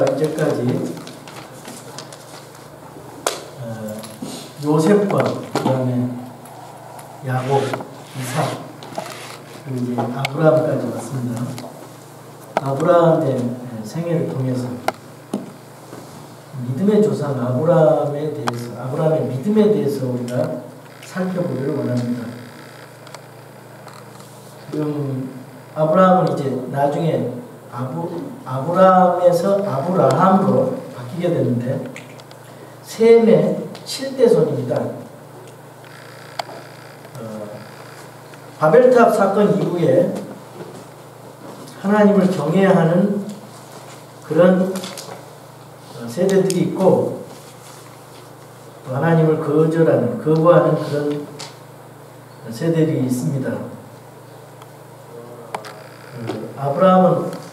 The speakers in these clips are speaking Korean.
우리가 이제까지 요셉과 그다음에 야곱, 이삭, 그리고 이제 아브라함까지 왔습니다. 아브라함의 생애를 통해서 믿음의 조상 아브라함의 믿음에 대해서 우리가 살펴보기를 원합니다. 지금 아브라함은 이제 나중에 아브라함에서 아브라함으로 바뀌게 되는데 셈의 7대손입니다. 바벨탑 사건 이후에 하나님을 경외해야 하는 그런 세대들이 있고 하나님을 거부하는 그런 세대들이 있습니다. 아브라함은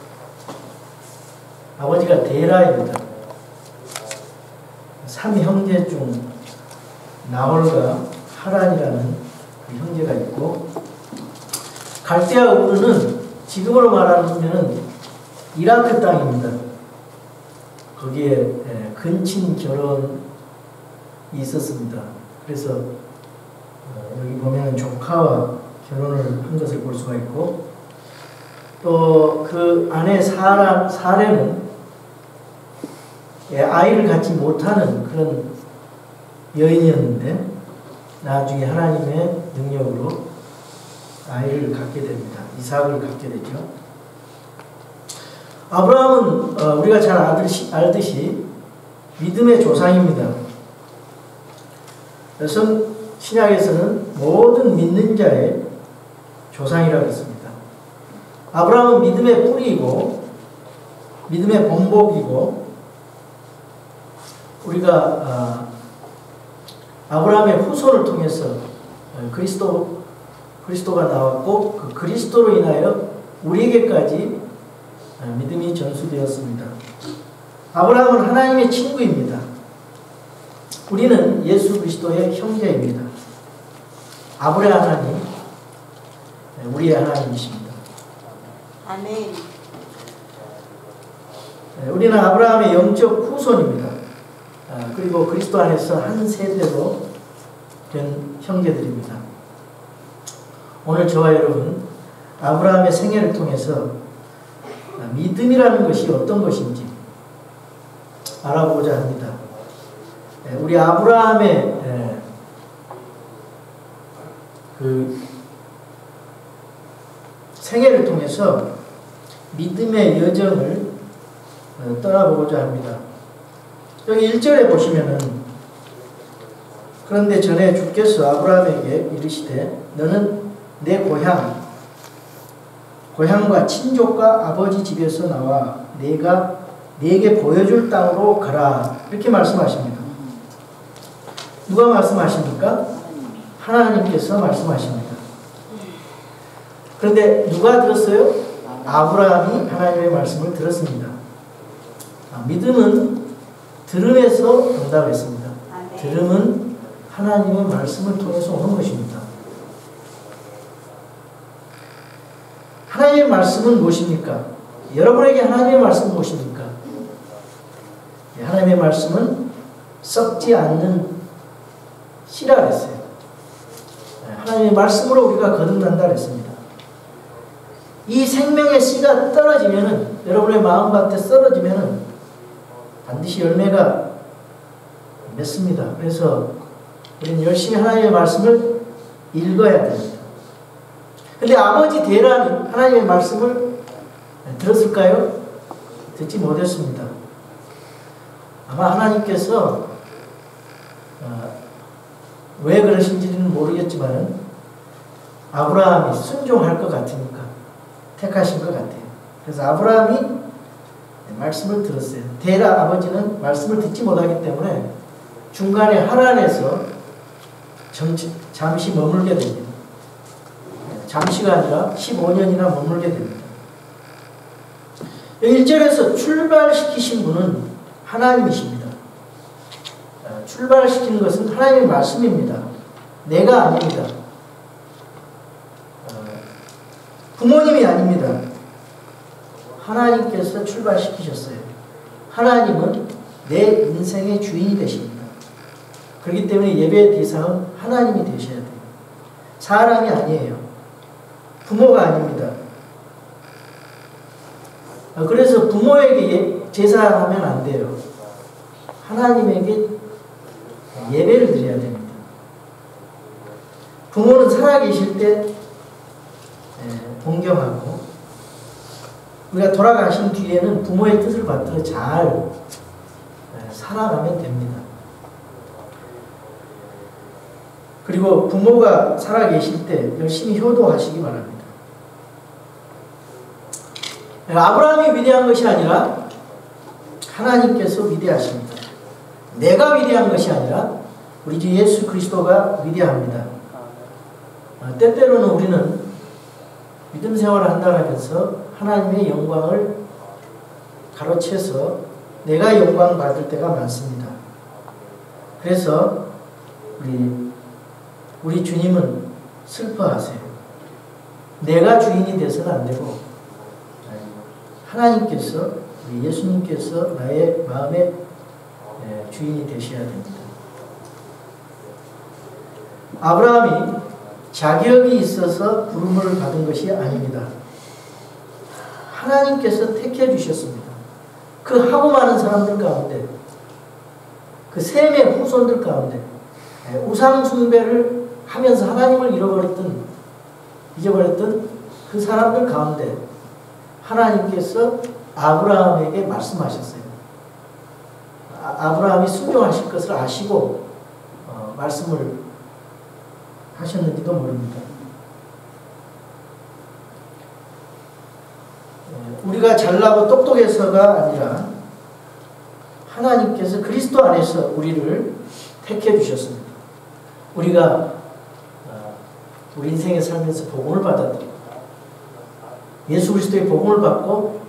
아버지가 데라입니다. 3형제 중 나홀과 하란이라는 그 형제가 있고 갈대아 우르는 지금으로 말하면 이라크 땅입니다. 거기에 근친 결혼이 있었습니다. 그래서 여기 보면 조카와 결혼을 한 것을 볼 수가 있고 또 그 아내 사레는 아이를 갖지 못하는 그런 여인이었는데 나중에 하나님의 능력으로 아이를 갖게 됩니다. 이삭을 갖게 되죠. 아브라함은 우리가 잘 알듯이 믿음의 조상입니다. 그래서 신약에서는 모든 믿는 자의 조상이라고 했습니다. 아브라함은 믿음의 뿌리이고 믿음의 본보기고 우리가 아브라함의 후손을 통해서 그리스도가 나왔고 그 그리스도로 인하여 우리에게까지 믿음이 전수되었습니다. 아브라함은 하나님의 친구입니다. 우리는 예수 그리스도의 형제입니다. 아브라함 하나님, 우리의 하나님이십니다. 아멘. 우리는 아브라함의 영적 후손입니다. 그리고 그리스도 안에서 한 세대로 된 형제들입니다. 오늘 저와 여러분 아브라함의 생애를 통해서 믿음이라는 것이 어떤 것인지 알아보고자 합니다. 우리 아브라함의 그 생애를 통해서 믿음의 여정을 떠나보고자 합니다. 여기 1절에 보시면은 그런데 전에 주께서 아브라함에게 이르시되 너는 내 고향과 친족과 아버지 집에서 나와 내가 네게 보여줄 땅으로 가라 이렇게 말씀하십니다. 누가 말씀하십니까? 하나님께서 말씀하십니다. 그런데 누가 들었어요? 아브라함이 하나님의 말씀을 들었습니다. 믿음은 들음에서 응답했습니다. 들음은 하나님의 말씀을 통해서 오는 것입니다. 하나님의 말씀은 무엇입니까? 여러분에게 하나님의 말씀은 무엇입니까? 하나님의 말씀은 썩지 않는 씨라 그랬어요. 하나님의 말씀으로 우리가 거듭난다 그랬습니다. 이 생명의 씨가 떨어지면은 여러분의 마음밭에 썰어지면은 반드시 열매가 맺습니다. 그래서 우리는 열심히 하나님의 말씀을 읽어야 됩니다. 그런데 아버지 데라는 하나님의 말씀을 들었을까요? 듣지 못했습니다. 아마 하나님께서 왜 그러신지는 모르겠지만 아브라함이 순종할 것 같으니까 택하신 것 같아요. 그래서 아브라함이 말씀을 들었어요. 데라 아버지는 말씀을 듣지 못하기 때문에 중간에 하란에서 잠시 머물게 됩니다. 잠시가 아니라 15년이나 머물게 됩니다. 1절에서 출발시키신 분은 하나님이십니다. 출발시키는 것은 하나님의 말씀입니다. 내가 아닙니다. 부모님이 아닙니다. 하나님께서 출발시키셨어요. 하나님은 내 인생의 주인이 되십니다. 그렇기 때문에 예배의 대상은 하나님이 되셔야 돼요. 사람이 아니에요. 부모가 아닙니다. 그래서 부모에게 제사하면 안 돼요. 하나님에게 예배를 드려야 됩니다. 부모는 살아계실 때 존경하고, 우리가 돌아가신 뒤에는 부모의 뜻을 받들어 잘 살아가면 됩니다. 그리고 부모가 살아계실 때 열심히 효도하시기 바랍니다. 아브라함이 위대한 것이 아니라 하나님께서 위대하십니다. 내가 위대한 것이 아니라 우리 주 예수 그리스도가 위대합니다. 때때로는 우리는 믿음 생활을 한다면서 하나님의 영광을 가로채서 내가 영광 받을 때가 많습니다. 그래서 우리 주님은 슬퍼하세요. 내가 주인이 돼서는 안 되고 하나님께서, 우리 예수님께서 나의 마음의 주인이 되셔야 됩니다. 아브라함이 자격이 있어서 부름을 받은 것이 아닙니다. 하나님께서 택해 주셨습니다. 그 하고 많은 사람들 가운데, 그 셈의 후손들 가운데 우상 숭배를 하면서 하나님을 잊어버렸던 그 사람들 가운데 하나님께서 아브라함에게 말씀하셨어요. 아브라함이 순종하실 것을 아시고 말씀을 하셨는지도 모릅니다. 우리가 잘나고 똑똑해서가 아니라 하나님께서 그리스도 안에서 우리를 택해 주셨습니다. 우리가 우리 인생에 살면서 복음을 받았다. 예수 그리스도의 복음을 받고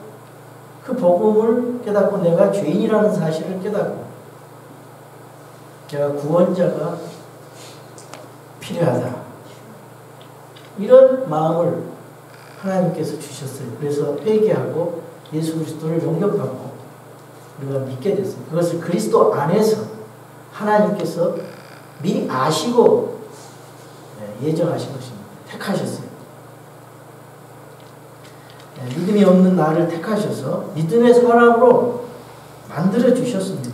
그 복음을 깨닫고 내가 죄인이라는 사실을 깨닫고 제가 구원자가 필요하다. 이런 마음을 하나님께서 주셨어요. 그래서 회개하고 예수 그리스도를 영접하고 우리가 믿게 됐어요. 그것을 그리스도 안에서 하나님께서 미리 아시고 예정하신 것입니다. 택하셨어요. 믿음이 없는 나를 택하셔서 믿음의 사람으로 만들어 주셨습니다.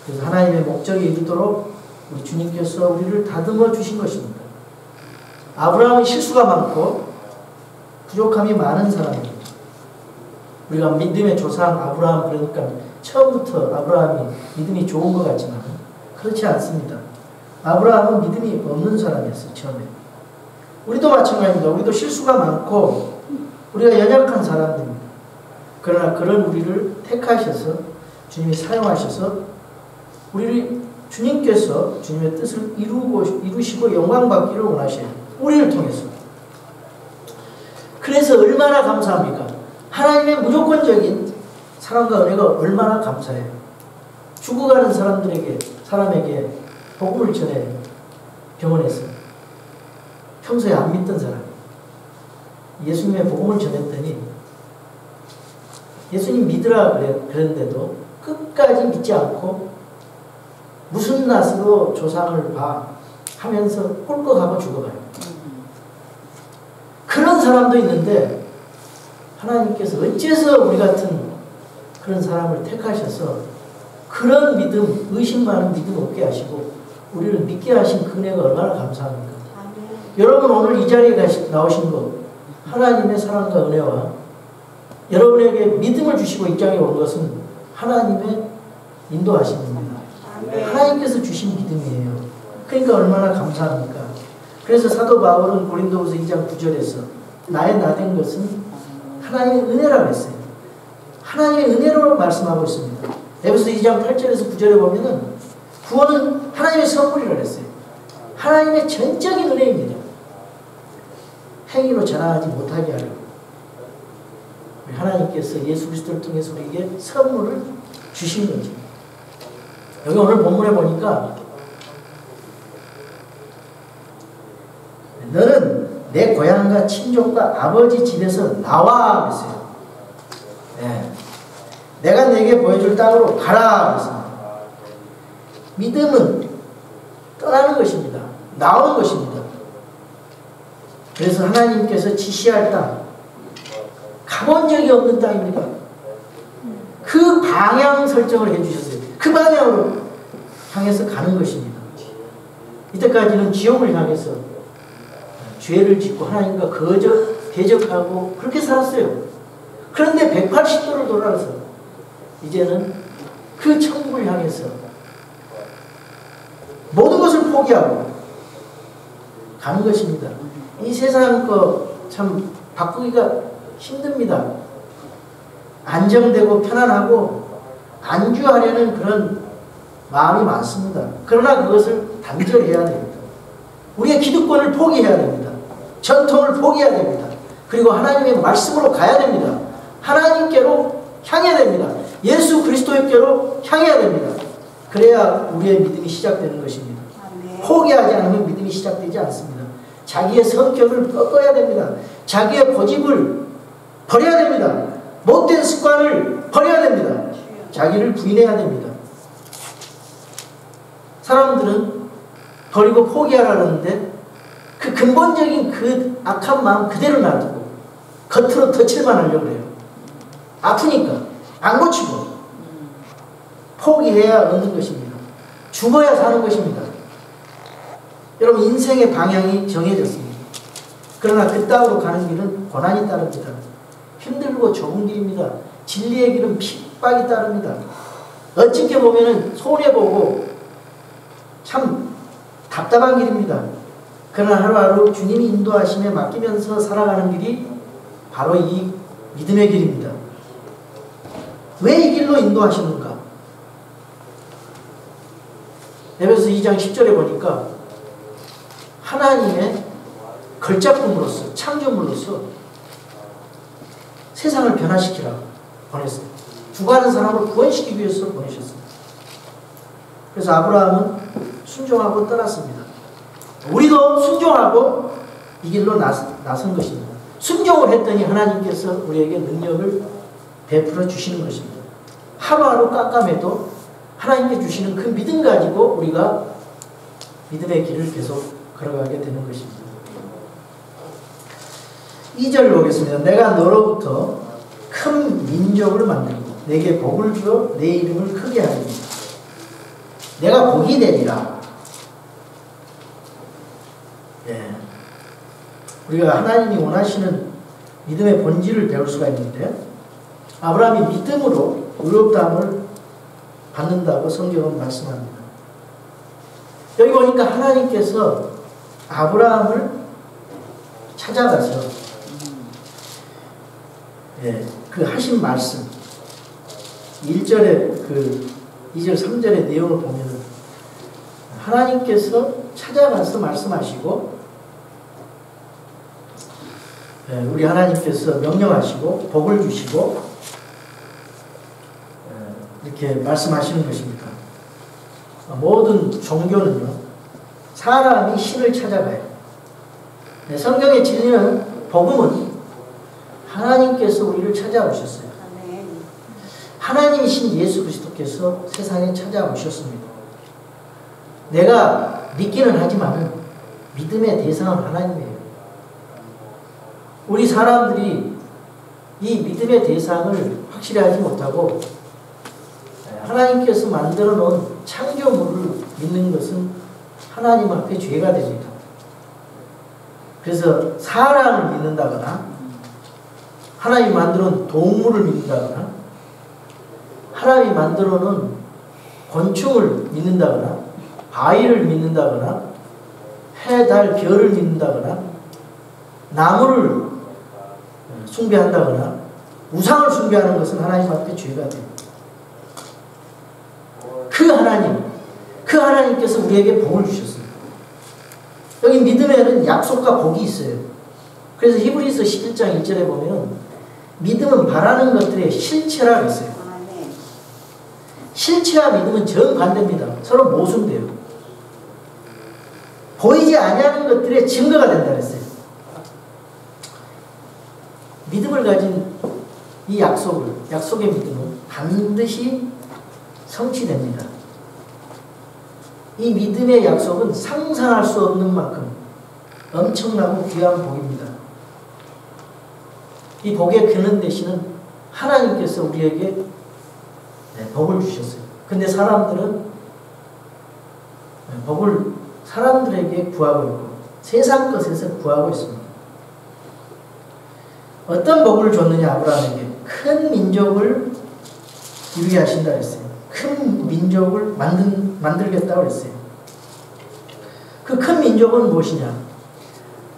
그래서 하나님의 목적에 이르도록 우리 주님께서 우리를 다듬어 주신 것입니다. 아브라함은 실수가 많고 부족함이 많은 사람입니다. 우리가 믿음의 조상 아브라함, 그러니까 처음부터 아브라함이 믿음이 좋은 것 같지만 그렇지 않습니다. 아브라함은 믿음이 없는 사람이었어요. 처음에. 우리도 마찬가지입니다. 우리도 실수가 많고 우리가 연약한 사람들입니다. 그러나 그런 우리를 택하셔서 주님이 사용하셔서 우리를 주님께서 주님의 뜻을 이루시고 영광받기를 원하셔요. 우리를 통해서. 그래서 얼마나 감사합니까? 하나님의 무조건적인 사랑과 은혜가 얼마나 감사해요. 죽어가는 사람에게 복음을 전해 병원에서 평소에 안 믿던 사람 예수님의 복음을 전했더니 예수님 믿으라 그랬는데도 끝까지 믿지 않고 무슨 낯으로 조상을 봐 하면서 꿀꺽하고 죽어가요. 그런 사람도 있는데 하나님께서 어째서 우리 같은 그런 사람을 택하셔서 그런 믿음, 의심 많은 믿음 없게 하시고 우리를 믿게 하신 그 은혜가 얼마나 감사합니까? 여러분 오늘 이 자리에 나오신 것 하나님의 사랑과 은혜와 여러분에게 믿음을 주시고 이 자리에 온 것은 하나님의 인도하심입니다. 하나님께서 주신 믿음이에요. 그러니까 얼마나 감사합니까? 그래서 사도 바울은 고린도후서 2장 9절에서 나의 나된 것은 하나님의 은혜라고 했어요. 하나님의 은혜로 말씀하고 있습니다. 에베소서 2장 8절에서 9절에 보면은 구원은 하나님의 선물이라고 했어요. 하나님의 전적인 은혜입니다. 행위로 자랑하지 못하게 하려고 하나님께서 예수 그리스도를 통해서 우리에게 선물을 주신 거죠. 여기 오늘 본문에 보니까 너는 내 고향과 친족과 아버지 집에서 나와 그랬어요. 네. 내가 네게 보여줄 땅으로 가라 그랬습니다. 믿음은 떠나는 것입니다. 나오는 것입니다. 그래서 하나님께서 지시할 땅, 가본 적이 없는 땅입니다. 그 방향 설정을 해주셨어요. 그 방향으로 향해서 가는 것입니다. 이때까지는 지옥을 향해서 죄를 짓고 하나님과 대적하고 그렇게 살았어요. 그런데 180도를 돌아서 이제는 그 천국을 향해서 모든 것을 포기하고 가는 것입니다. 이 세상 거 참 바꾸기가 힘듭니다. 안정되고 편안하고 안주하려는 그런 마음이 많습니다. 그러나 그것을 단절해야 됩니다. 우리의 기득권을 포기해야 됩니다. 전통을 포기해야 됩니다. 그리고 하나님의 말씀으로 가야 됩니다. 하나님께로 향해야 됩니다. 예수 그리스도께로 향해야 됩니다. 그래야 우리의 믿음이 시작되는 것입니다. 포기하지 않으면 믿음이 시작되지 않습니다. 자기의 성격을 꺾어야 됩니다. 자기의 고집을 버려야 됩니다. 못된 습관을 버려야 됩니다. 자기를 부인해야 됩니다. 사람들은 버리고 포기하라는데 그 근본적인 그 악한 마음 그대로 놔두고 겉으로 덧칠만 하려고 해요. 아프니까 안 고치고 포기해야 얻는 것입니다. 죽어야 사는 것입니다. 여러분 인생의 방향이 정해졌습니다. 그러나 그 땅으로 가는 길은 고난이 따릅니다. 힘들고 좁은 길입니다. 진리의 길은 핍박이 따릅니다. 어떻게 보면 손해보고 참 답답한 길입니다. 그러나 하루하루 주님이 인도하심에 맡기면서 살아가는 길이 바로 이 믿음의 길입니다. 왜 이 길로 인도하시는가? 에베소서 2장 10절에 보니까 하나님의 걸작품으로서 창조물로서 세상을 변화시키라 보냈어요. 죽어가는 사람을 구원시키기 위해서 보내셨습니다. 그래서 아브라함은 순종하고 떠났습니다. 우리도 순종하고 이 길로 나선 것입니다. 순종을 했더니 하나님께서 우리에게 능력을 베풀어 주시는 것입니다. 하루하루 깜깜해도 하나님께 주시는 그 믿음 가지고 우리가 믿음의 길을 계속 걸어가게 되는 것입니다. 2절을 보겠습니다. 내가 너로부터 큰 민족을 만들고 내게 복을 주어 내 이름을 크게 하리니 내가 복이 되리라. 예. 우리가 하나님이 원하시는 믿음의 본질을 배울 수가 있는데 아브라함이 믿음으로 의롭다함을 받는다고 성경은 말씀합니다. 여기 보니까 하나님께서 아브라함을 찾아가서 그 하신 말씀 1절에 2절 3절의 내용을 보면 하나님께서 찾아가서 말씀하시고 우리 하나님께서 명령하시고 복을 주시고 이렇게 말씀하시는 것입니다. 모든 종교는요 사람이 신을 찾아가요. 성경의 진리는 복음은 하나님께서 우리를 찾아오셨어요. 하나님이신 예수 그리스도께서 세상에 찾아오셨습니다. 내가 믿기는 하지만 믿음의 대상은 하나님이에요. 우리 사람들이 이 믿음의 대상을 확실히 하지 못하고 하나님께서 만들어 놓은 창조물을 믿는 것은 하나님 앞에 죄가 됩니다. 그래서 사람을 믿는다거나 하나님이 만들어 놓은 동물을 믿는다거나 하나님이 만들어 놓은 곤충을 믿는다거나 바위를 믿는다거나 해, 달, 별을 믿는다거나 나무를 숭배한다거나 우상을 숭배하는 것은 하나님 앞에 죄가 됩니다. 그 하나님께서 우리에게 복을 주셨습니다. 여기 믿음에는 약속과 복이 있어요. 그래서 히브리서 11장 1절에 보면 믿음은 바라는 것들의 실체라 했어요. 실체와 믿음은 정반대입니다. 서로 모순돼요. 보이지 아니하는 것들의 증거가 된다 그랬어요. 믿음을 가진 이 약속의 믿음은 반드시 성취됩니다. 이 믿음의 약속은 상상할 수 없는 만큼 엄청나고 귀한 복입니다. 이 복의 근원 되시는 하나님께서 우리에게 복을 주셨어요. 근데 사람들은 복을 사람들에게 구하고 있고 세상 것에서 구하고 있습니다. 어떤 복을 줬느냐 아브라함에게 큰 민족을 이루게 하신다 했어요. 큰 민족을 만들겠다고 했어요. 그 큰 민족은 무엇이냐?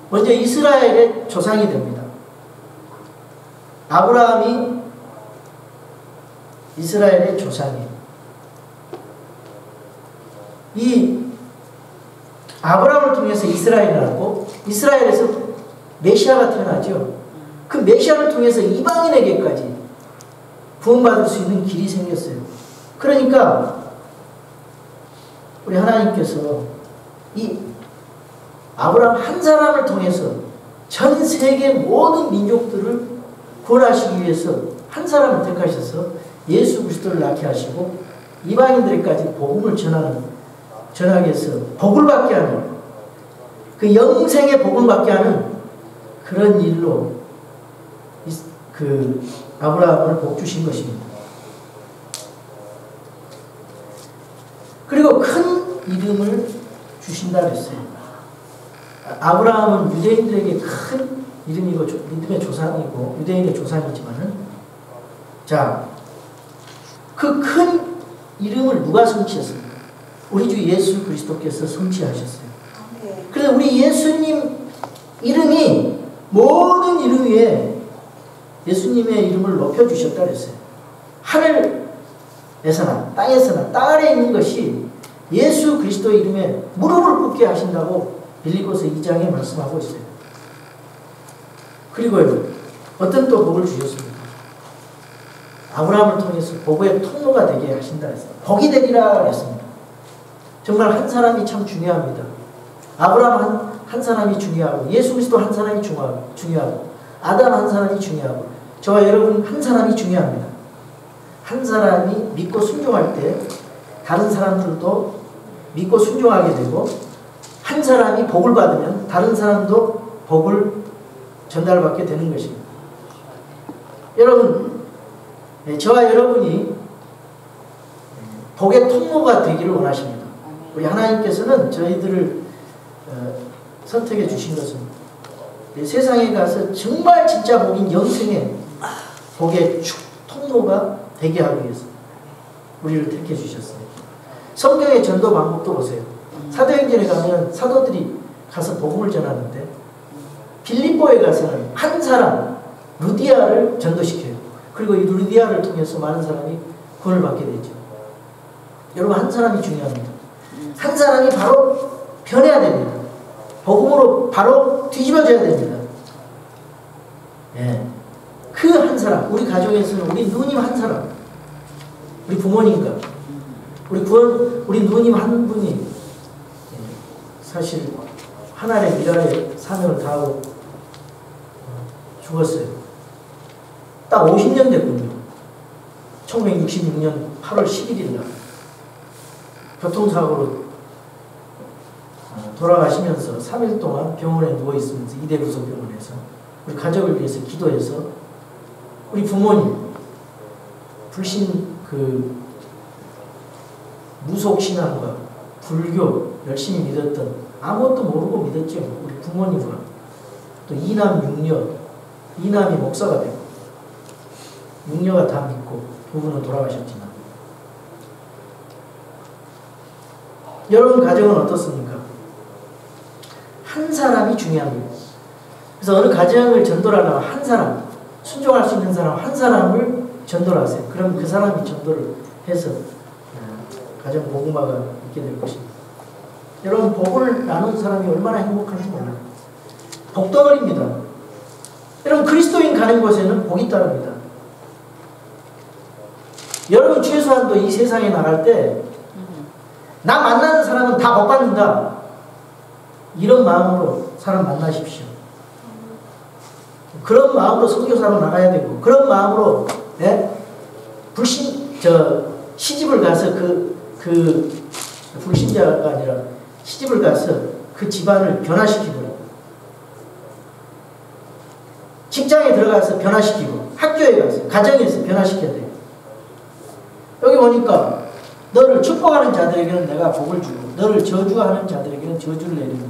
먼저 이스라엘의 조상이 됩니다. 아브라함이 이스라엘의 조상이에요. 이 아브라함을 통해서 이스라엘이 나고 이스라엘에서 메시아가 태어나죠. 그 메시아를 통해서 이방인에게까지 구원받을 수 있는 길이 생겼어요. 그러니까 우리 하나님께서 이 아브라함 한 사람을 통해서 전 세계 모든 민족들을 구원하시기 위해서 한 사람을 택하셔서 예수 그리스도를 낳게 하시고 이방인들에게까지 복음을 전하게 해서 복을 받게 하는 그 영생의 복을 받게 하는 그런 일로 그 아브라함을 복 주신 것입니다. 그리고 큰 이름을 주신다 그랬어요. 아브라함은 유대인들에게 큰 이름이고 믿음의 조상이고 유대인의 조상이지만은 자, 그 큰 이름을 누가 성취했습니까? 우리 주 예수 그리스도께서 성취하셨어요. 그래서 우리 예수님 이름이 모든 이름 위에 예수님의 이름을 높여주셨다 그랬어요. 하늘에서나 땅에서나 땅 아래에 있는 것이 예수 그리스도의 이름에 무릎을 꿇게 하신다고 빌립보서 2장에 말씀하고 있어요. 그리고요, 어떤 또 복을 주셨습니까? 아브라함을 통해서 복의 통로가 되게 하신다 그랬어요. 복이 되리라 그랬습니다. 정말 한 사람이 참 중요합니다. 아브라함 한 사람이 중요하고 예수 그리스도 한 사람이 중요하고 아담 한 사람이 중요하고 저와 여러분 한 사람이 중요합니다. 한 사람이 믿고 순종할 때 다른 사람들도 믿고 순종하게 되고 한 사람이 복을 받으면 다른 사람도 복을 전달받게 되는 것입니다. 여러분, 저와 여러분이 복의 통로가 되기를 원하십니다. 우리 하나님께서는 저희들을 선택해 주신 것은 세상에 가서 정말 진짜 복인 영생의 복의 통로가 되게 하기 위해서 우리를 택해 주셨어요. 성경의 전도 방법도 보세요. 사도행전에 가면 사도들이 가서 복음을 전하는데 빌립보에 가서는 한 사람 루디아를 전도시켜요. 그리고 이 루디아를 통해서 많은 사람이 구원을 받게 되죠. 여러분, 한 사람이 중요합니다. 한 사람이 바로 변해야 됩니다. 복음으로 바로 뒤집어져야 됩니다. 예. 그 한 사람, 우리 가정에서는 우리 누님 한 사람, 우리 부모님과 우리 누님 한 분이 사실 하나님의 미라의 사명을 다하고 죽었어요. 딱 50년 됐군요. 1966년 8월 11일 날 교통사고로 돌아가시면서 3일 동안 병원에 누워있으면서 이대구속병원에서 우리 가족을 위해서 기도해서 우리 부모님 불신 무속신앙과 불교 열심히 믿었던 아무것도 모르고 믿었죠. 우리 부모님과 또 이남 이남이 목사가 되고 육녀가 다 믿고 부부는 돌아가셨지만 여러분 가정은 어떻습니까? 한 사람이 중요합니다. 그래서 어느 가정을 전도를 하려면 한 사람, 순종할 수 있는 사람 한 사람을 전도를 하세요. 그럼 그 사람이 전도를 해서 가정 복음화가 있게 될 것입니다. 여러분, 복을 나눈 사람이 얼마나 행복한지 몰라요. 복덩어리입니다. 여러분, 그리스도인 가는 곳에는 복이 따릅니다. 여러분, 최소한도 이 세상에 나갈 때 나 만나는 사람은 다 복 받는다, 이런 마음으로 사람 만나십시오. 그런 마음으로 선교사로 나가야 되고, 그런 마음으로, 예? 시집을 가서 불신자가 아니라 시집을 가서 그 집안을 변화시키고, 직장에 들어가서 변화시키고, 학교에 가서, 가정에서 변화시켜야 돼요. 여기 보니까 너를 축복하는 자들에게는 내가 복을 주고 너를 저주하는 자들에게는 저주를 내리니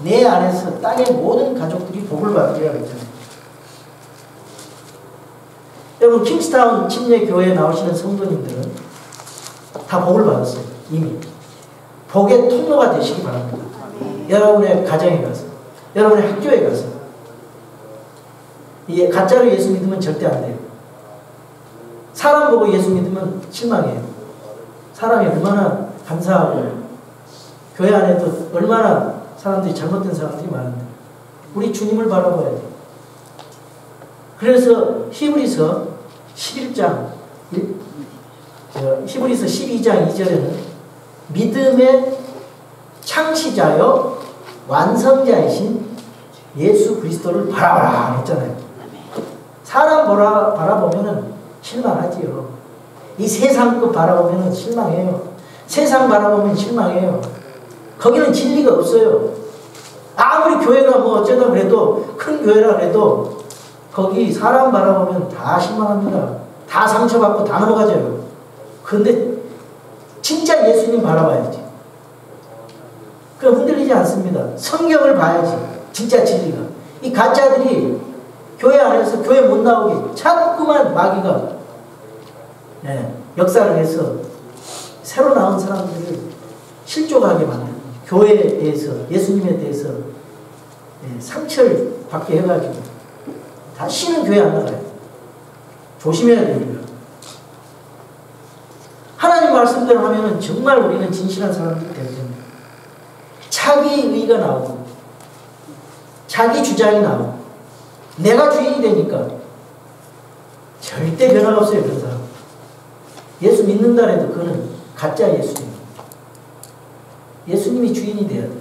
내 안에서 땅의 모든 가족들이 복을 받으리라 했잖아요. 여러분 킹스타운 침례교회에 나오시는 성도님들은 다 복을 받았어요. 이미. 복의 통로가 되시기 바랍니다. 여러분의 가정에 가서, 여러분의 학교에 가서. 이게 가짜로 예수 믿으면 절대 안 돼요. 사람 보고 예수 믿으면 실망해요. 사람이 얼마나 감사하고 교회 안에도 얼마나 사람들이 잘못된 사람들이 많은데 우리 주님을 바라봐야 돼요. 그래서 히브리서 12장 12장 2절에는 믿음의 창시자요 완성자이신 예수 그리스도를 바라봐라 했잖아요. 사람 바라보면은 실망하지요. 이 세상 것 바라보면 실망해요. 세상 바라보면 실망해요. 거기는 진리가 없어요. 아무리 교회가 뭐 어쩌다 그래도 큰 교회라 그래도 거기 사람 바라보면 다 실망합니다. 다 상처받고 다 넘어가져요. 그런데 진짜 예수님 바라봐야지. 그럼 흔들리지 않습니다. 성경을 봐야지. 진짜 진리가. 이 가짜들이 교회 안에서 교회 못 나오게 자꾸만 마귀가 역사를 해서 새로 나온 사람들을 실족하게 만드는 교회에 대해서 예수님에 대해서 상처를 받게 해가지고 다시는 교회 안 나가요. 조심해야 됩니다. 하나님 말씀대로 하면은 정말 우리는 진실한 사람들이 되야 됩니다. 자기 의가 나오고 자기 주장이 나오고 내가 주인이 되니까 절대 변화가 없어요. 그런 사람. 예수 믿는다 해도 그거는 가짜 예수입니다. 예수님이 주인이 돼야 돼요.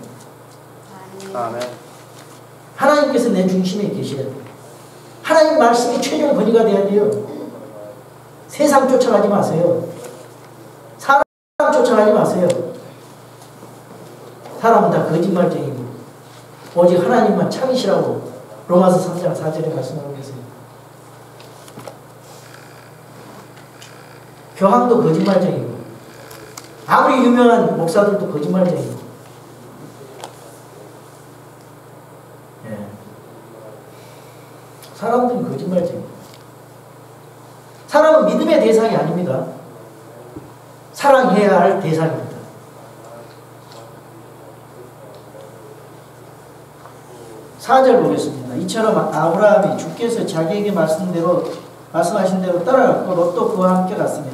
아멘. 하나님께서 내 중심에 계셔야 돼요. 하나님 말씀이 최종 권위가 돼야 돼요. 세상 쫓아가지 마세요. 사람 쫓아가지 마세요. 사람은 다 거짓말쟁이고 오직 하나님만 참이시라고 로마서 3장 4절에 말씀하고 계세요. 교황도 거짓말쟁이고 아무리 유명한 목사들도 거짓말쟁이고 사람들은 거짓말쟁이. 사람은 믿음의 대상이 아닙니다. 사랑해야 할 대상입니다. 사절 보겠습니다. 이처럼 아브라함이 주께서 자기에게 말씀하신 대로 따라갔고 롯도 그와 함께 갔으며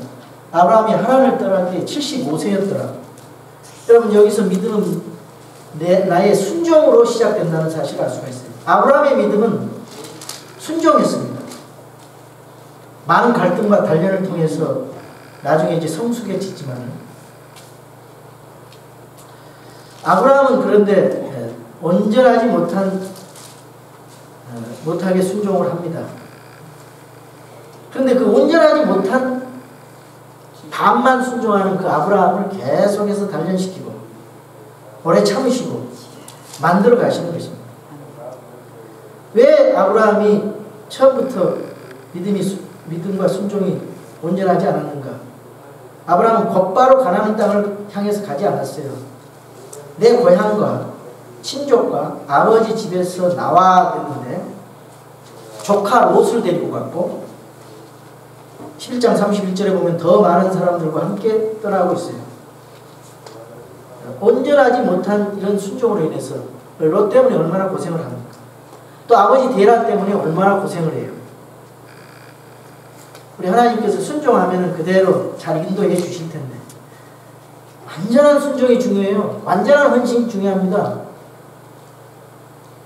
아브라함이 하란을 떠날 때 75세였더라. 여러분 여기서 믿음은 나의 순종으로 시작된다는 사실을 알 수가 있어요. 아브라함의 믿음은 순종했습니다. 많은 갈등과 단련을 통해서 나중에 이제 성숙해지지만 아브라함은 그런데 온전하지 못하게 순종을 합니다. 그런데 그 온전하지 못한 반만 순종하는 그 아브라함을 계속해서 단련시키고 오래 참으시고 만들어 가시는 것입니다. 왜 아브라함이 처음부터 믿음과 순종이 온전하지 않았는가? 아브라함은 곧바로 가나안 땅을 향해서 가지 않았어요. 내 고향과 친족과 아버지 집에서 나와야 되는데 조카 롯을 데리고 갔고 11장 31절에 보면 더 많은 사람들과 함께 떠나고 있어요. 온전하지 못한 이런 순종으로 인해서 롯 때문에 얼마나 고생을 합니까? 또 아버지 데라 때문에 얼마나 고생을 해요. 우리 하나님께서 순종하면 그대로 잘 인도해 주실 텐데 완전한 순종이 중요해요. 완전한 헌신이 중요합니다.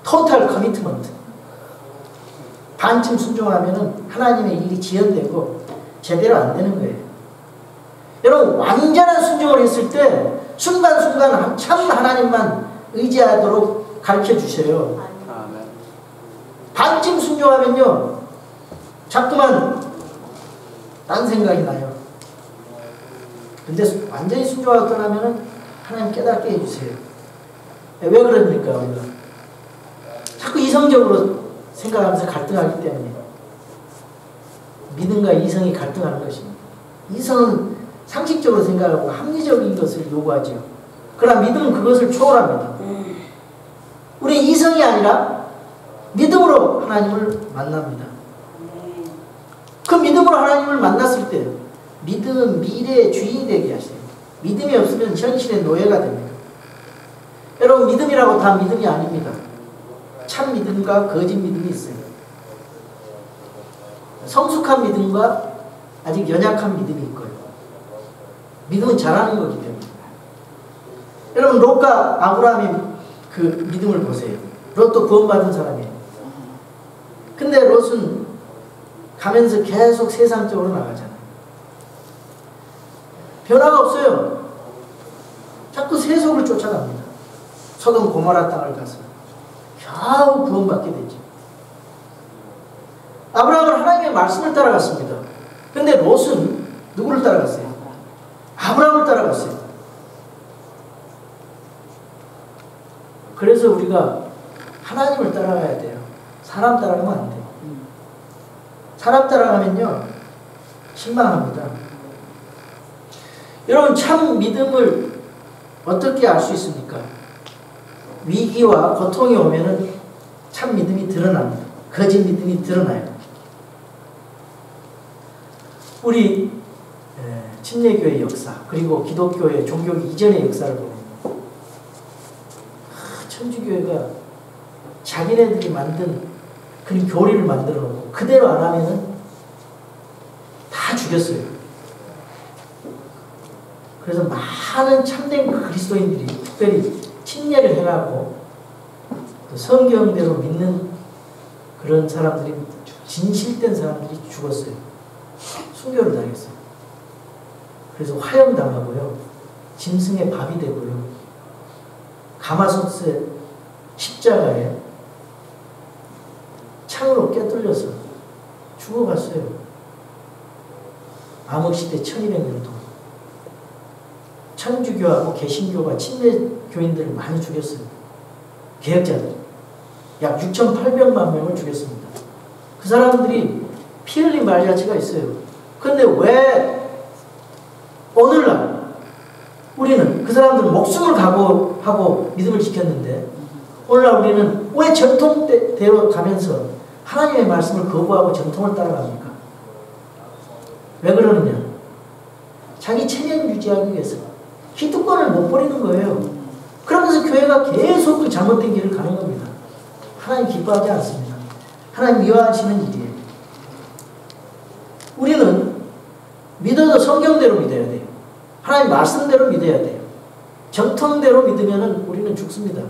토탈 커미트먼트. 반쯤 순종하면 하나님의 일이 지연되고 제대로 안 되는 거예요. 여러분 완전한 순종을 했을 때 순간순간 참 하나님만 의지하도록 가르쳐 주셔요. 반쯤 순종하면요 자꾸만 딴 생각이 나요. 근데 완전히 순종하고 떠나면은 하나님 깨닫게 해주세요. 왜 그럽니까? 우리가 자꾸 이성적으로 생각하면서 갈등하기 때문에 믿음과 이성이 갈등하는 것입니다. 이성은 상식적으로 생각하고 합리적인 것을 요구하죠. 그러나 믿음은 그것을 초월합니다. 우리 이성이 아니라 믿음으로 하나님을 만납니다. 그 믿음으로 하나님을 만났을 때 믿음은 미래의 주인이 되게 하세요. 믿음이 없으면 현실의 노예가 됩니다. 여러분 믿음이라고 다 믿음이 아닙니다. 참 믿음과 거짓 믿음이 있어요. 성숙한 믿음과 아직 연약한 믿음이 있고요. 믿음은 잘하는 거기 때문에. 여러분 롯과 아브라함의 그 믿음을 보세요. 롯도 구원받은 사람이에요. 근데 롯은 가면서 계속 세상적으로 나가잖아요. 변화가 없어요. 자꾸 세속을 쫓아갑니다. 소돔 고모라 땅을 가서 겨우 구원받게 되죠. 아브라함은 하나님의 말씀을 따라갔습니다. 근데 롯은 누구를 따라갔어요? 아브라함을 따라갔어요. 그래서 우리가 하나님을 따라가야 돼요. 사람 따라가면 안 돼요. 사람 따라가면요 실망합니다. 여러분 참 믿음을 어떻게 알 수 있습니까? 위기와 고통이 오면은 참 믿음이 드러납니다. 거짓 믿음이 드러나요. 우리 침례교회 역사 그리고 기독교의 종교기 이전의 역사를 보면 천주교회가 자기네들이 만든 그런 교리를 만들어 놓고 그대로 안 하면은 다 죽였어요. 그래서 많은 참된 그리스도인들이 특별히 침례를 해가고 또 성경대로 믿는 그런 사람들이 진실된 사람들이 죽었어요. 순교를 당했어요. 그래서 화형당하고요. 짐승의 밥이 되고요. 가마솥의 십자가에 창으로 꿰뚫려서 죽어갔어요. 암흑시대 1200년 동안. 천주교하고 개신교가 침례교인들을 많이 죽였어요. 개혁자들. 약 6,800만 명을 죽였습니다. 그 사람들이 피 흘린 말자치가 있어요. 그런데 왜 오늘날 우리는 그 사람들은 목숨을 각오하고 믿음을 지켰는데 오늘날 우리는 왜 전통대로 가면서 하나님의 말씀을 거부하고 전통을 따라갑니까? 왜 그러느냐? 자기 체면 유지하기 위해서 기득권을 못 버리는 거예요. 그러면서 교회가 계속 그 잘못된 길을 가는 겁니다. 하나님 기뻐하지 않습니다. 하나님 미워하시는 일이에요. 우리는 믿어도 성경대로 믿어야 돼요. 하나님 말씀대로 믿어야 돼요. 정통대로 믿으면 우리는 죽습니다.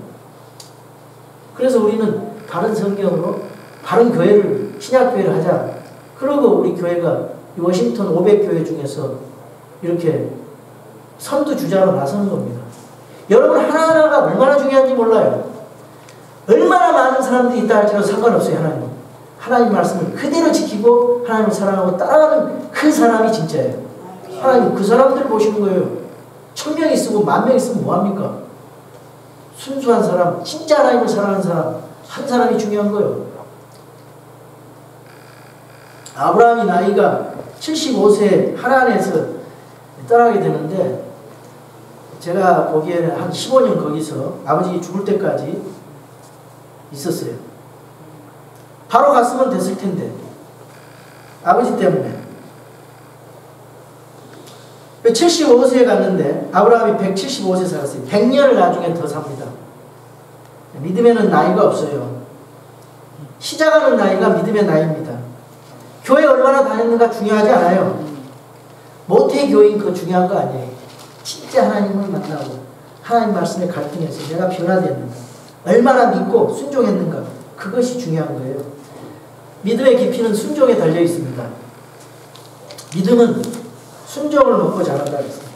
그래서 우리는 바른 성경으로 바른 교회를 신약교회를 하자. 그러고 우리 교회가 워싱턴 500교회 중에서 이렇게 선두주자로 나서는 겁니다. 여러분 하나하나가 얼마나 중요한지 몰라요. 얼마나 많은 사람들이 있다 할지라도 상관없어요. 하나님 말씀을 그대로 지키고 하나님을 사랑하고 따라가는 그 사람이 진짜예요. 하나님 그 사람들 보시는 거예요. 1000명 있으고 10,000명 있으면 뭐합니까? 순수한 사람, 진짜 하나님을 사랑하는 사람 한 사람이 중요한 거예요. 아브라함이 나이가 75세 하란에서 떠나게 되는데 제가 보기에는 한 15년 거기서 아버지 죽을 때까지 있었어요. 바로 갔으면 됐을 텐데 아버지 때문에 75세에 갔는데 아브라함이 175세 살았어요. 100년을 나중에 더 삽니다. 믿음에는 나이가 없어요. 시작하는 나이가 믿음의 나이입니다. 교회 얼마나 다녔는가 중요하지 않아요. 모태교인 그거 중요한 거 아니에요. 진짜 하나님을 만나고 하나님 말씀에 갈등해서 내가 변화됐는가, 얼마나 믿고 순종했는가, 그것이 중요한 거예요. 믿음의 깊이는 순종에 달려 있습니다. 믿음은 순종을 먹고 자란다 그랬습니다.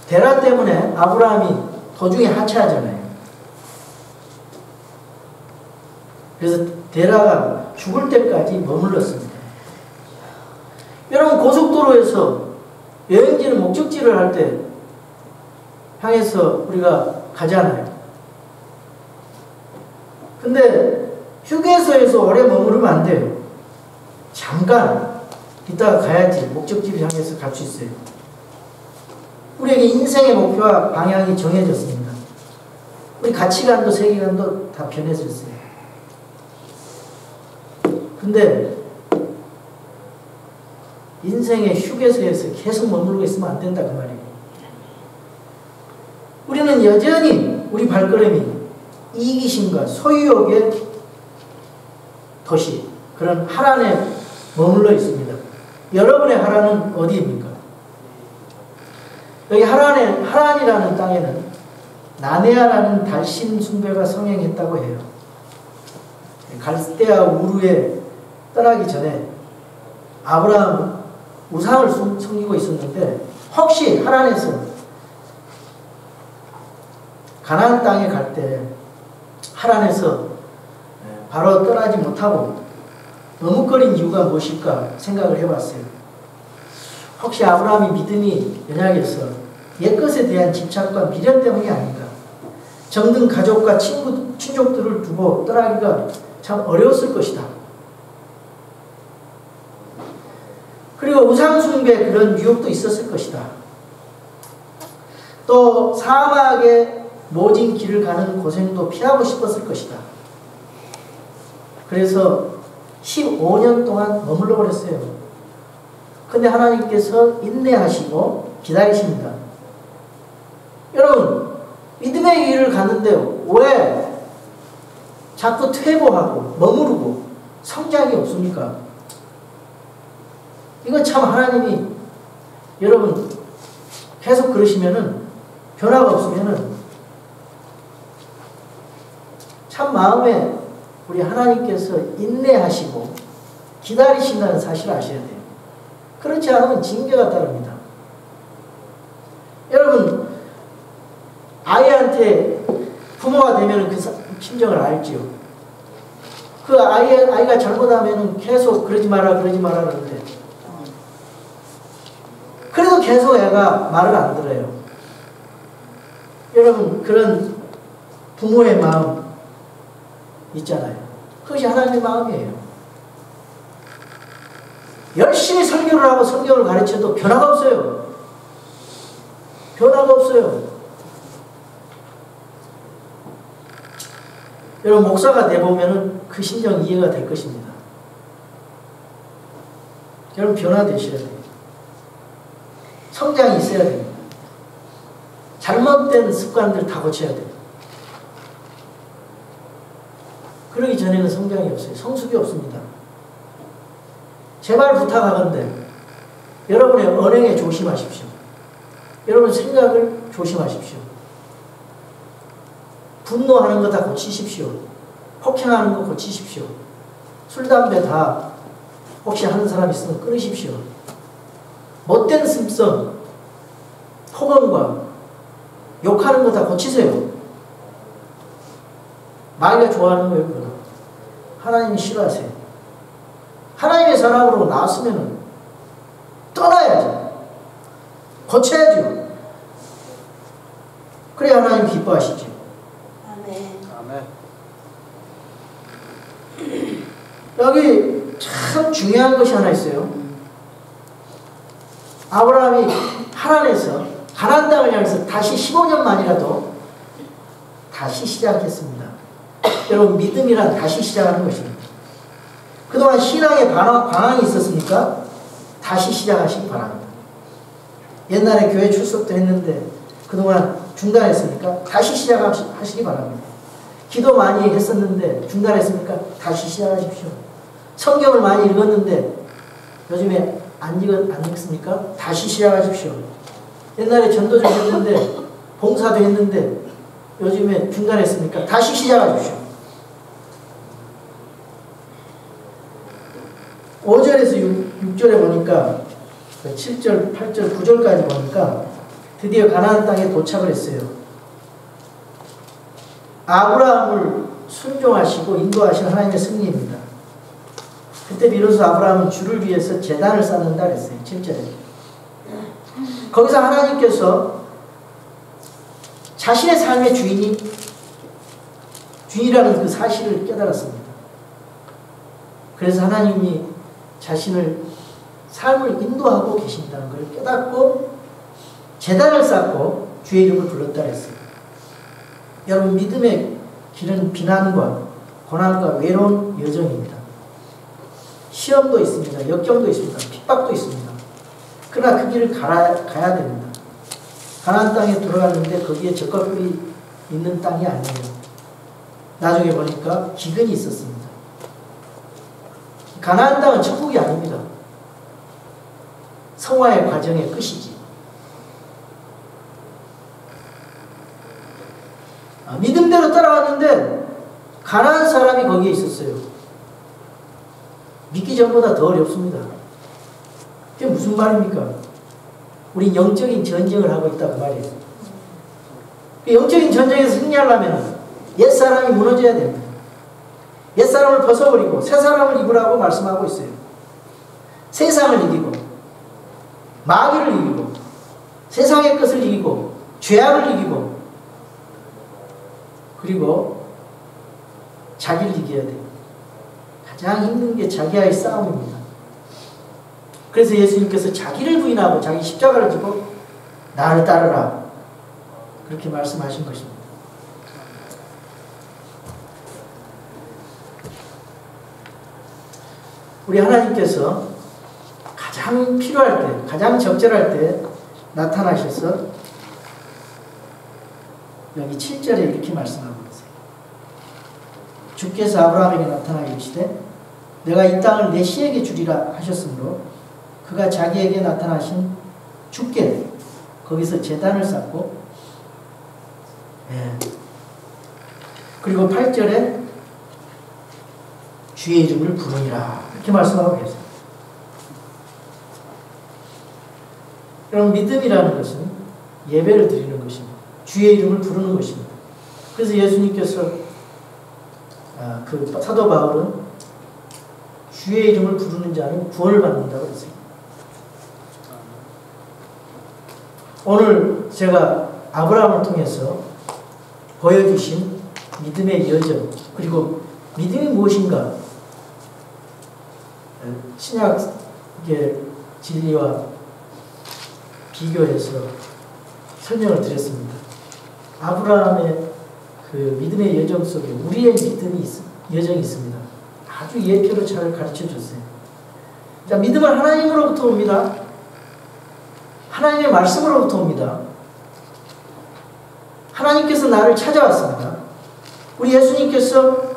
데라 때문에 아브라함이 도중에 하차하잖아요. 그래서 데라가 죽을 때까지 머물렀습니다. 여러분, 고속도로에서 여행지는 목적지를 할 때 향해서 우리가 가잖아요. 근데 휴게소에서 오래 머무르면 안 돼요. 잠깐 이따가 가야지 목적지를 향해서 갈 수 있어요. 우리에게 인생의 목표와 방향이 정해졌습니다. 우리 가치관도 세계관도 다 변해졌어요. 근데 인생의 휴게소에서 계속 머무르고 있으면 안 된다 그 말이에요. 우리는 여전히 우리 발걸음이 이기심과 소유욕의 도시, 그런 하란에 머물러 있습니다. 여러분의 하란은 어디입니까? 여기 하란이라는 땅에는 나네아라는 달신 숭배가 성행했다고 해요. 갈대아 우르에 떠나기 전에 아브라함은 우상을 섬기고 있었는데, 혹시 하란에서 가나안 땅에 갈 때 하란에서 바로 떠나지 못하고 머뭇거린 이유가 무엇일까 생각을 해봤어요. 혹시 아브라함이 믿음이 연약해서 옛것에 대한 집착과 미련 때문이 아닌가. 정든 가족과 친족들을 두고 떠나기가 참 어려웠을 것이다. 그리고 우상숭배 그런 유혹도 있었을 것이다. 또 사막의 모진 길을 가는 고생도 피하고 싶었을 것이다. 그래서 15년 동안 머물러 버렸어요. 근데 하나님께서 인내하시고 기다리십니다. 여러분, 믿음의 길을 갔는데 왜 자꾸 퇴보하고 머무르고 성장이 없습니까? 이건 참 하나님이, 여러분 계속 그러시면은, 변화가 없으면은 참 마음에 우리 하나님께서 인내하시고 기다리신다는 사실을 아셔야 돼요. 그렇지 않으면 징계가 따릅니다. 여러분, 아이한테 부모가 되면 그 심정을 알지요. 그 아이가 잘못하면 계속 그러지 마라 그러는데, 그래도 계속 애가 말을 안 들어요. 여러분, 그런 부모의 마음 있잖아요. 그것이 하나님의 마음이에요. 열심히 설교를 하고 성경을 가르쳐도 변화가 없어요. 변화가 없어요. 여러분, 목사가 돼보면 그 심정 이해가 될 것입니다. 여러분, 변화되셔야 돼요. 성장이 있어야 됩니다. 잘못된 습관들 다 고쳐야 돼요. 그러기 전에는 성장이 없어요. 성숙이 없습니다. 제발 부탁하건대 여러분의 언행에 조심하십시오. 여러분 생각을 조심하십시오. 분노하는 거 다 고치십시오. 폭행하는 거 고치십시오. 술, 담배 다 혹시 하는 사람 있으면 끊으십시오. 못된 습성, 폭언과 욕하는 거 다 고치세요. 마귀가 좋아하는 거예요. 그거. 하나님이 싫어하세요. 하나님의 사람으로 나왔으면 떠나야죠. 고쳐야죠. 그래야 하나님 기뻐하시죠. 아멘. 아멘. 여기 참 중요한 것이 하나 있어요. 아브라함이 하란에서 가나안 땅을 향해서 다시 15년 만이라도 다시 시작했습니다. 여러분, 믿음이란 다시 시작하는 것입니다. 그동안 신앙에 방황이 있었으니까 다시 시작하시기 바랍니다. 옛날에 교회 출석도 했는데 그동안 중단했으니까 다시 시작하시기 바랍니다. 기도 많이 했었는데 중단했으니까 다시 시작하십시오. 성경을 많이 읽었는데 요즘에 안 읽습니까? 다시 시작하십시오. 옛날에 전도를 했는데 봉사도 했는데 요즘에 중단했으니까 다시 시작하십시오. 5절에서 6절에 보니까 7절, 8절, 9절까지 보니까 드디어 가나안 땅에 도착을 했어요. 아브라함을 순종하시고 인도하신 하나님의 승리입니다. 그때 비로소 아브라함은 주를 위해서 제단을 쌓는다 그랬어요. 7절에. 거기서 하나님께서 자신의 삶의 주인이라는 그 사실을 깨달았습니다. 그래서 하나님이 자신을 삶을 인도하고 계신다는 걸 깨닫고 제단을 쌓고 주의 이름을 불렀다 그랬어요. 여러분, 믿음의 길은 비난과 고난과 외로운 여정입니다. 시험도 있습니다. 역경도 있습니다. 핍박도 있습니다. 그러나 그 길을 가야 됩니다. 가나안 땅에 들어갔는데 거기에 젖과 꿀이 있는 땅이 아니에요. 나중에 보니까 기근이 있었습니다. 가나안 땅은 천국이 아닙니다. 성화의 과정의 끝이지. 믿음대로 따라왔는데 가나안 사람이 거기에 있었어요. 믿기 전보다 더 어렵습니다. 그게 무슨 말입니까? 우린 영적인 전쟁을 하고 있다고 말이에요. 영적인 전쟁에서 승리하려면 옛사람이 무너져야 됩니다. 옛사람을 벗어버리고 새 사람을 입으라고 말씀하고 있어요. 세상을 이기고 마귀를 이기고 세상의 것을 이기고 죄악을 이기고 그리고 자기를 이겨야 돼요. 가장 힘든 게 자기와의 싸움입니다. 그래서 예수님께서 자기를 부인하고 자기 십자가를 지고 나를 따르라 그렇게 말씀하신 것입니다. 우리 하나님께서 가장 필요할 때, 가장 적절할 때 나타나셔서 여기 7절에 이렇게 말씀하고 있어요. 주께서 아브라함에게 나타나 이르시되 내가 이 땅을 내 씨에게 주리라 하셨으므로 그가 자기에게 나타나신 주께 거기서 제단을 쌓고 그리고 8절에 주의 이름을 부르니라 이렇게 말씀하고 계세요. 여러분, 믿음이라는 것은 예배를 드리는 것입니다. 주의 이름을 부르는 것입니다. 그래서 예수님께서 그 사도 바울은 주의 이름을 부르는 자는 구원을 받는다고 했어요. 오늘 제가 아브라함을 통해서 보여주신 믿음의 여정, 그리고 믿음이 무엇인가 신약의 진리와 비교해서 설명을 드렸습니다. 아브라함의 그 믿음의 여정 속에 우리의 여정이 있습니다. 아주 예표로 잘 가르쳐 줬어요. 자, 믿음은 하나님으로부터 옵니다. 하나님의 말씀으로부터 옵니다. 하나님께서 나를 찾아왔습니다. 우리 예수님께서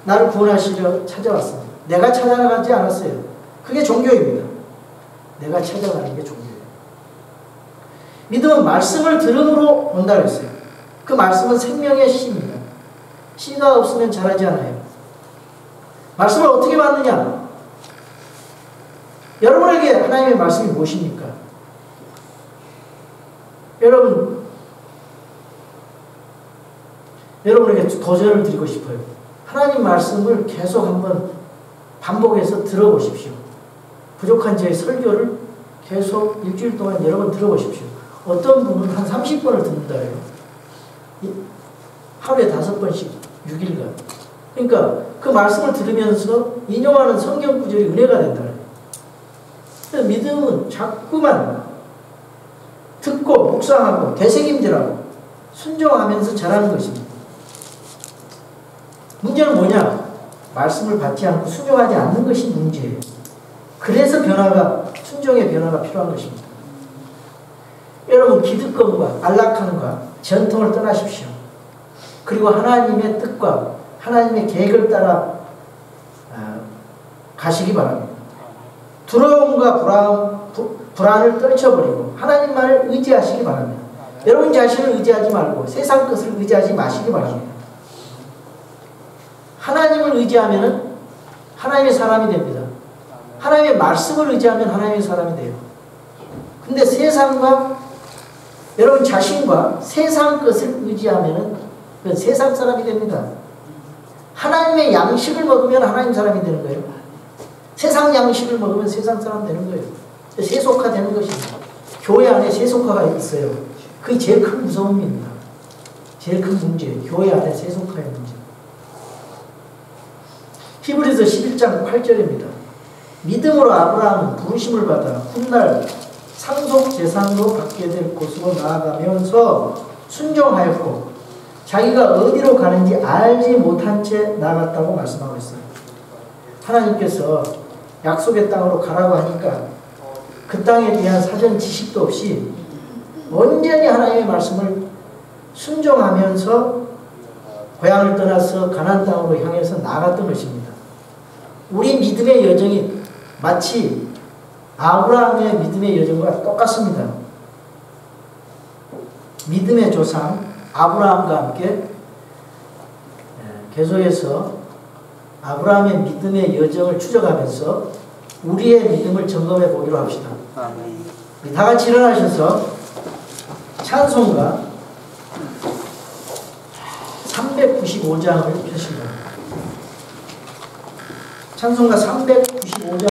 나를 구원하시려 찾아왔습니다. 내가 찾아가지 않았어요. 그게 종교입니다. 내가 찾아가는 게 종교예요. 믿음은 말씀을 들음으로 온다 그랬어요. 그 말씀은 생명의 씨입니다. 씨가 없으면 자라지 않아요. 말씀을 어떻게 받느냐? 여러분에게 하나님의 말씀이 무엇입니까? 여러분에게 도전을 드리고 싶어요. 하나님 말씀을 계속 한번 반복해서 들어보십시오. 부족한 제 설교를 계속 일주일 동안 여러 번 들어보십시오. 어떤 분은 한 30번을 듣는다 해요. 하루에 5번씩 6일간. 그러니까 그 말씀을 들으면서 인용하는 성경 구절이 은혜가 된다 해요. 그래서 믿음은 자꾸만 듣고 묵상하고 되새김질하고 순종하면서 자라는 것입니다. 문제는 뭐냐? 말씀을 받지 않고 순종하지 않는 것이 문제예요. 그래서 순종의 변화가 필요한 것입니다. 여러분, 기득권과 안락함과 전통을 떠나십시오. 그리고 하나님의 뜻과 하나님의 계획을 따라 가시기 바랍니다. 두려움과 불안을 떨쳐버리고 하나님만을 의지하시기 바랍니다. 여러분 자신을 의지하지 말고 세상 것을 의지하지 마시기 바랍니다. 하나님을 의지하면 하나님의 사람이 됩니다. 하나님의 말씀을 의지하면 하나님의 사람이 돼요. 근데 여러분 자신과 세상 것을 의지하면 그건 세상 사람이 됩니다. 하나님의 양식을 먹으면 하나님 사람이 되는 거예요. 세상 양식을 먹으면 세상 사람 되는 거예요. 세속화되는 것입니다. 교회 안에 세속화가 있어요. 그게 제일 큰 무서움입니다. 제일 큰 문제예요. 교회 안에 세속화의 문제. 히브리서 11장 8절입니다. 믿음으로 아브라함은 부르심을 받아 훗날 상속 재산으로 받게 될 곳으로 나아가면서 순종하였고 자기가 어디로 가는지 알지 못한 채 나갔다고 말씀하고 있어요. 하나님께서 약속의 땅으로 가라고 하니까 그 땅에 대한 사전 지식도 없이 온전히 하나님의 말씀을 순종하면서 고향을 떠나서 가나안 땅으로 향해서 나갔던 것입니다. 우리 믿음의 여정이 마치 아브라함의 믿음의 여정과 똑같습니다. 믿음의 조상 아브라함과 함께 계속해서 아브라함의 믿음의 여정을 추적하면서 우리의 믿음을 점검해 보기로 합시다. 우리 다 같이 일어나셔서 찬송가 395장을 펴시면 찬송가 395장